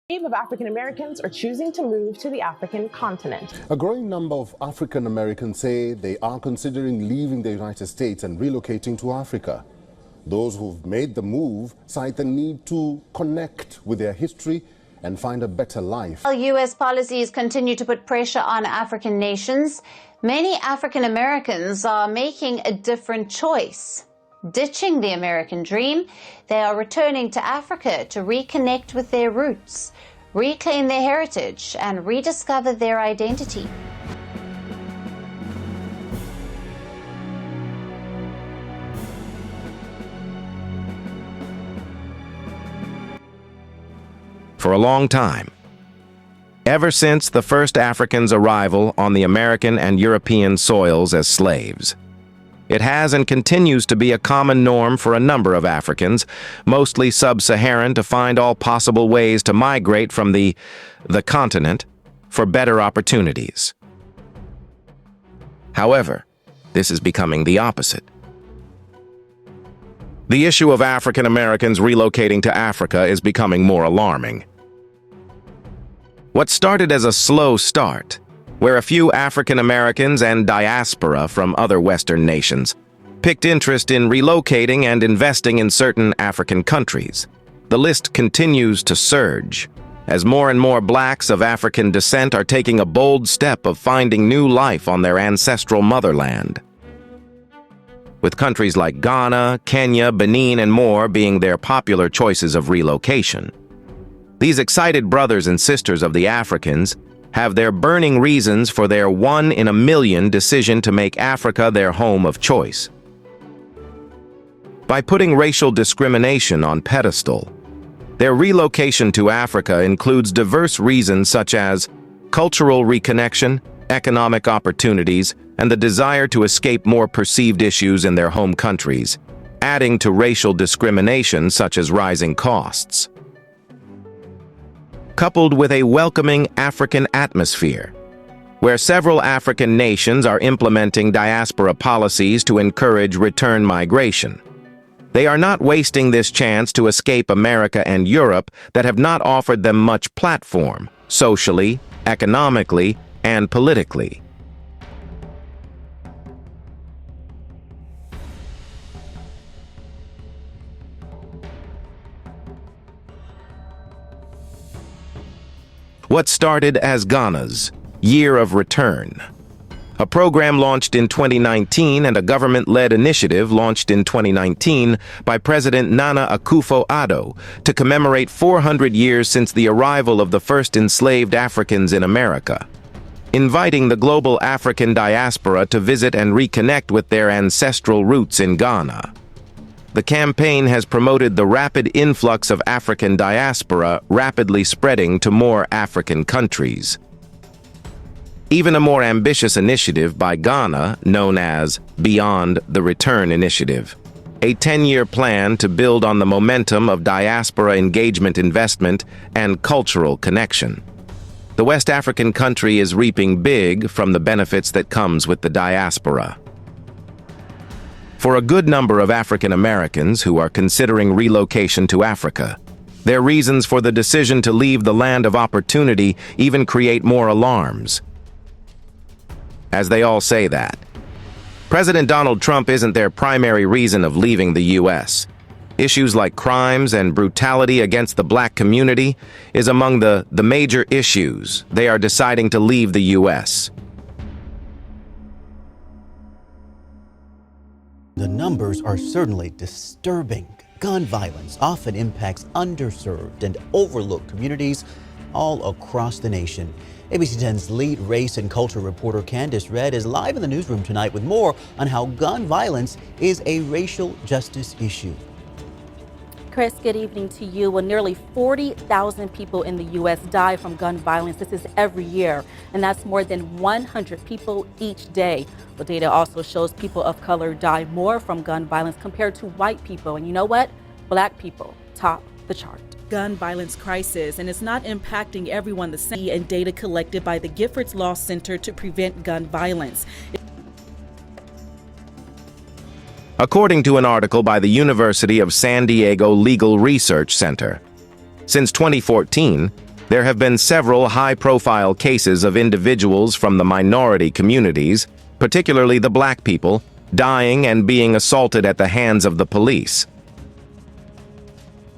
wave of African Americans are choosing to move to the African continent. A growing number of African Americans say they are considering leaving the United States and relocating to Africa. Those who've made the move cite the need to connect with their history and find a better life. While U.S. policies continue to put pressure on African nations, many African Americans are making a different choice. Ditching the American dream, they are returning to Africa to reconnect with their roots, reclaim their heritage, and rediscover their identity. For a long time, ever since the first Africans' arrival on the American and European soils as slaves, it has and continues to be a common norm for a number of Africans, mostly sub-Saharan, to find all possible ways to migrate from the continent for better opportunities. However, this is becoming the opposite. The issue of African Americans relocating to Africa is becoming more alarming. What started as a slow start, where a few African Americans and diaspora from other Western nations picked interest in relocating and investing in certain African countries. The list continues to surge, as more and more blacks of African descent are taking a bold step of finding new life on their ancestral motherland. With countries like Ghana, Kenya, Benin, and more being their popular choices of relocation. These excited brothers and sisters of the Africans have their burning reasons for their one-in-a-million decision to make Africa their home of choice. By putting racial discrimination on pedestal, their relocation to Africa includes diverse reasons such as cultural reconnection, economic opportunities, and the desire to escape more perceived issues in their home countries, adding to racial discrimination such as rising costs. Coupled with a welcoming African atmosphere, where several African nations are implementing diaspora policies to encourage return migration. They are not wasting this chance to escape America and Europe that have not offered them much platform, socially, economically, and politically. What started as Ghana's Year of Return, a program launched in 2019 and a government-led initiative launched in 2019 by President Nana Akufo-Addo to commemorate 400 years since the arrival of the first enslaved Africans in America, inviting the global African diaspora to visit and reconnect with their ancestral roots in Ghana. The campaign has promoted the rapid influx of African diaspora rapidly spreading to more African countries. Even a more ambitious initiative by Ghana, known as Beyond the Return Initiative, a 10-year plan to build on the momentum of diaspora engagement investment and cultural connection. The West African country is reaping big from the benefits that comes with the diaspora. For a good number of African Americans who are considering relocation to Africa, their reasons for the decision to leave the land of opportunity even create more alarms. As they all say that, President Donald Trump isn't their primary reason of leaving the U.S. Issues like crimes and brutality against the black community is among the major issues they are deciding to leave the U.S. The numbers are certainly disturbing. Gun violence often impacts underserved and overlooked communities all across the nation. ABC 10's lead race and culture reporter Candice Redd is live in the newsroom tonight with more on how gun violence is a racial justice issue. Chris, good evening to you. Well, nearly 40,000 people in the U.S. die from gun violence. This is every year, and that's more than 100 people each day. The data also shows people of color die more from gun violence compared to white people. And you know what? Black people top the chart. Gun violence crisis, and it's not impacting everyone the same. And data collected by the Giffords Law Center to prevent gun violence. According to an article by the University of San Diego Legal Research Center, since 2014, there have been several high-profile cases of individuals from the minority communities, particularly the black people, dying and being assaulted at the hands of the police.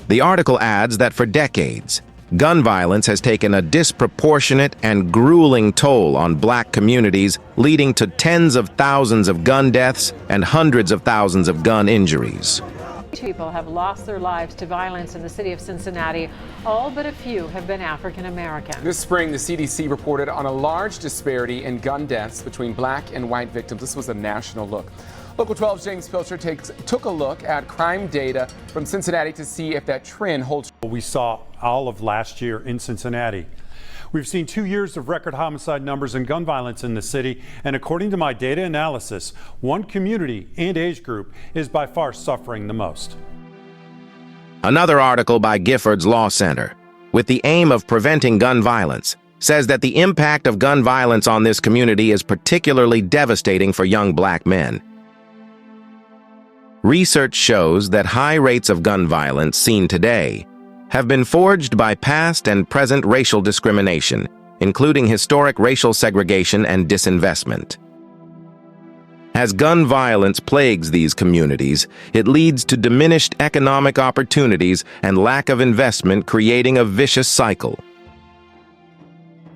The article adds that for decades, gun violence has taken a disproportionate and grueling toll on black communities, leading to tens of thousands of gun deaths and hundreds of thousands of gun injuries. People have lost their lives to violence in the city of Cincinnati. All but a few have been African American. This spring, the CDC reported on a large disparity in gun deaths between black and white victims. This was a national look. Local 12's James Pilcher took a look at crime data from Cincinnati to see if that trend holds. We saw all of last year in Cincinnati. We've seen 2 years of record homicide numbers and gun violence in the city, and according to my data analysis, one community and age group is by far suffering the most. Another article by Giffords Law Center, with the aim of preventing gun violence, says that the impact of gun violence on this community is particularly devastating for young black men. Research shows that high rates of gun violence seen today have been forged by past and present racial discrimination, including historic racial segregation and disinvestment. As gun violence plagues these communities, it leads to diminished economic opportunities and lack of investment, creating a vicious cycle.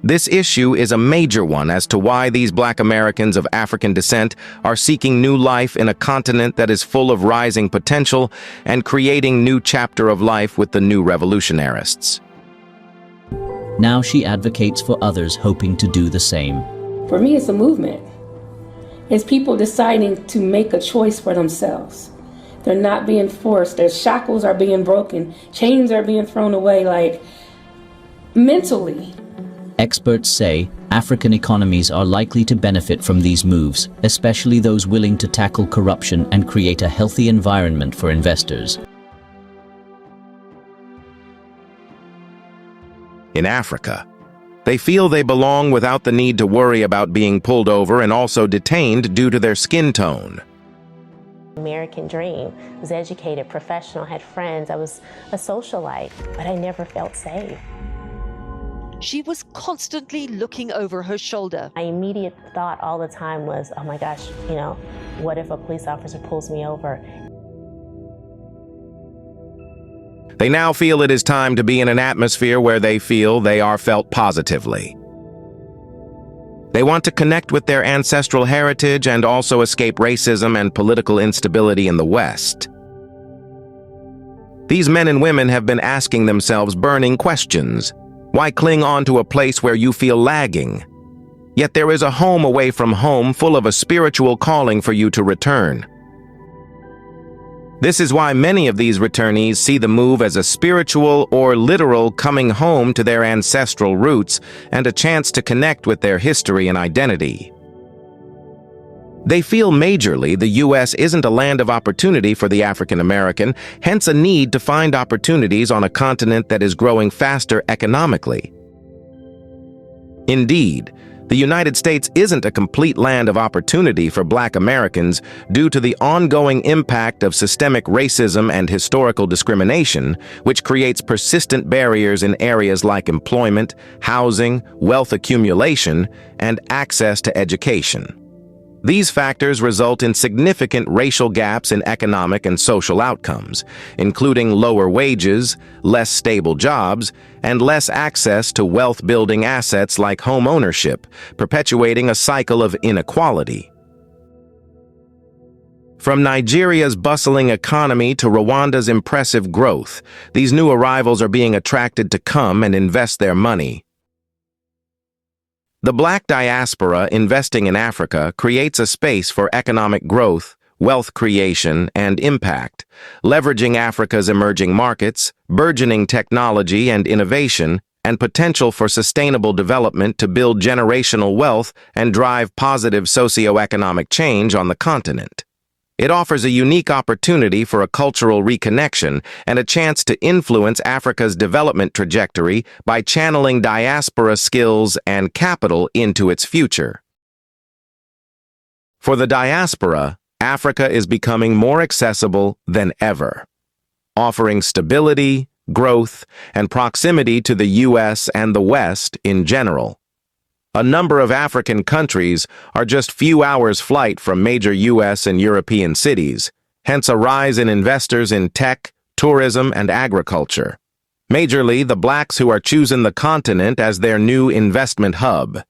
This issue is a major one as to why these black Americans of African descent are seeking new life in a continent that is full of rising potential and creating new chapter of life with the new revolutionists. Now she advocates for others hoping to do the same. For me, it's a movement. It's people deciding to make a choice for themselves. They're not being forced. Their shackles are being broken. Chains are being thrown away, like mentally. Experts say African economies are likely to benefit from these moves, especially those willing to tackle corruption and create a healthy environment for investors. In Africa, they feel they belong without the need to worry about being pulled over and also detained due to their skin tone. American dream. I was educated, professional, had friends. I was a socialite, but I never felt safe. She was constantly looking over her shoulder. My immediate thought all the time was, oh my gosh, what if a police officer pulls me over? They now feel it is time to be in an atmosphere where they feel they are felt positively. They want to connect with their ancestral heritage and also escape racism and political instability in the West. These men and women have been asking themselves burning questions. Why cling on to a place where you feel lagging? Yet there is a home away from home full of a spiritual calling for you to return. This is why many of these returnees see the move as a spiritual or literal coming home to their ancestral roots and a chance to connect with their history and identity. They feel majorly the U.S. isn't a land of opportunity for the African American, hence a need to find opportunities on a continent that is growing faster economically. Indeed, the United States isn't a complete land of opportunity for Black Americans due to the ongoing impact of systemic racism and historical discrimination, which creates persistent barriers in areas like employment, housing, wealth accumulation, and access to education. These factors result in significant racial gaps in economic and social outcomes, including lower wages, less stable jobs, and less access to wealth-building assets like home ownership, perpetuating a cycle of inequality. From Nigeria's bustling economy to Rwanda's impressive growth, these new arrivals are being attracted to come and invest their money. The Black diaspora investing in Africa creates a space for economic growth, wealth creation, and impact, leveraging Africa's emerging markets, burgeoning technology and innovation, and potential for sustainable development to build generational wealth and drive positive socio-economic change on the continent. It offers a unique opportunity for a cultural reconnection and a chance to influence Africa's development trajectory by channeling diaspora skills and capital into its future. For the diaspora, Africa is becoming more accessible than ever, offering stability, growth, and proximity to the U.S. and the West in general. A number of African countries are just few hours' flight from major U.S. and European cities, hence a rise in investors in tech, tourism, and agriculture. Majorly, the blacks who are choosing the continent as their new investment hub.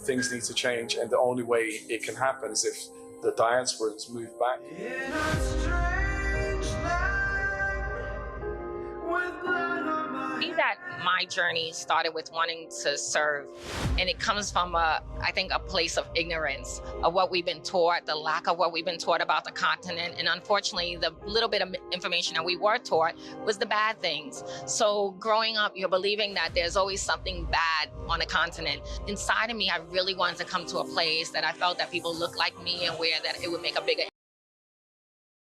Things need to change, and the only way it can happen is if the diasporans move back. That my journey started with wanting to serve, and it comes from I think a place of ignorance of what we've been taught, the lack of what we've been taught about the continent, and unfortunately the little bit of information that we were taught was the bad things. So growing up, you're believing that there's always something bad on the continent. Inside of me, I really wanted to come to a place that I felt that people looked like me and where that it would make a bigger